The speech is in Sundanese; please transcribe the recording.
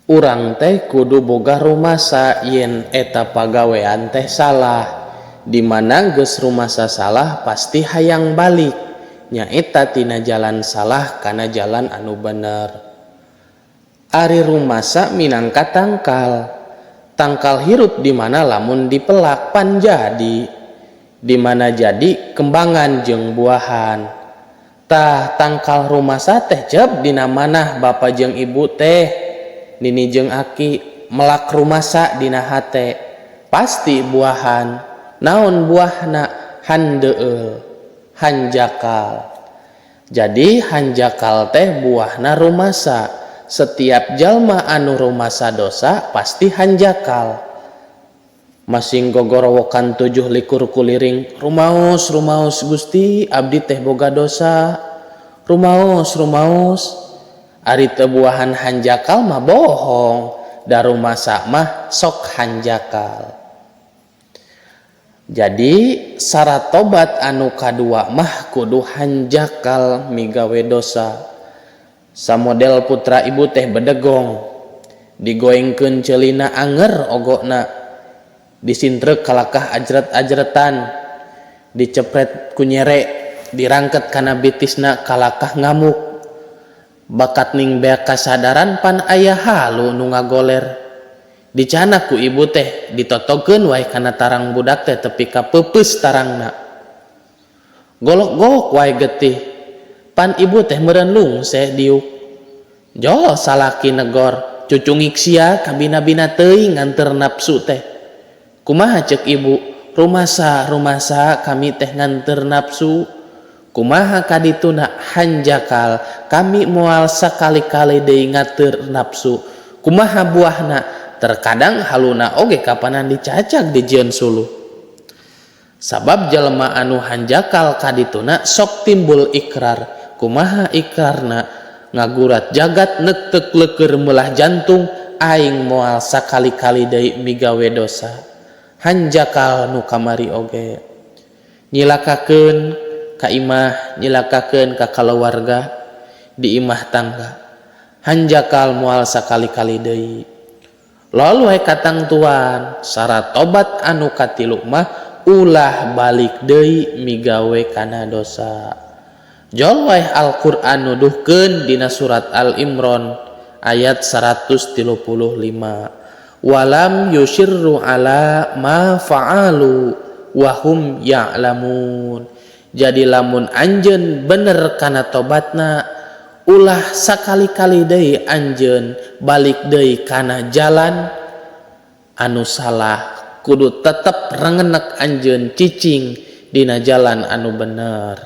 Urang teh kudu boga rumasa yen eta pagawean teh salah, dimana geus rumasa salah pasti hayang balik nyaeta tina jalan salah kana jalan anu bener. Ari rumasa minangka tangkal hirup dimana lamun dipelak pan jadi, dimana jadi kembangan jeung buahan. Tah tangkal rumasa teh cep dina manah bapa jeung ibu teh nini jeung aki melak rumasa dina hate pasti buahan. Naon buahna? Handeueul, hanjakal. Jadi hanjakal teh buahna rumasa. Setiap jalma anu rumasa dosa pasti hanjakal. Masing gogorowokan 7 likur kuliring, rumaos Gusti abdi teh boga dosa. Rumaos ari teu buahan hanjakal mah bohong, da rumasa mah sok hanjakal. Jadi syarat tobat anu kadua mah kudu hanjakal migawe dosa. Samodel putra ibu teh bedegong, digoengkeun ceulina anger ogona, disintrek kalakah ajret-ajretan, dicepret ku nyere, dirangket kana bitisna kalakah ngamuk. Bakat ning beak kasadaran pan aya halu nu ngagoler. Dicana ku ibu teh ditotogkeun wae kana tarang budak teh tepi ka peupeus tarangna. Golok-golok wae getih. Pan ibu teh meureun lungse diuk. Jo salaki negor, cucungik sia kabina-bina teuing nganteur nafsu teh. Kumaha ceuk ibu? Rumasa kami teh nganteur nafsu. Kumaha kadituna? Hanjakal, kami moal sakali-kali deui ngateur nafsu. Kumaha buahna? Terkadang haluna oge kapanan dicacag dijieun suluh. Sabab jelema anu hanjakal kadituna sok timbul ikrar. Kumaha ikrarna? Ngagurat jagat nektek leuker meulah jantung aing moal sakali-kali deui migawe dosa. Hanjakal nu kamari oge. Nyilakakeun ka imah, nyilakakeun ka kaluarga di imah tangga. Hanjakal moal sakali-kali deui. Lalu we katang tuan, syarat tobat anu katilu mah ulah balik deui migawe kana dosa. Jol wae Al-Qur'an nuduhkeun dina surat Al-Imran ayat 135. Walam yusyirru ala ma fa'alu wa hum ya'lamun. Jadi lamun anjeun bener kana tobatna, ulah sakali-kali deui anjeun balik deui kana jalan anu salah, kudu tetep rengenek anjeun cicing dina jalan anu bener.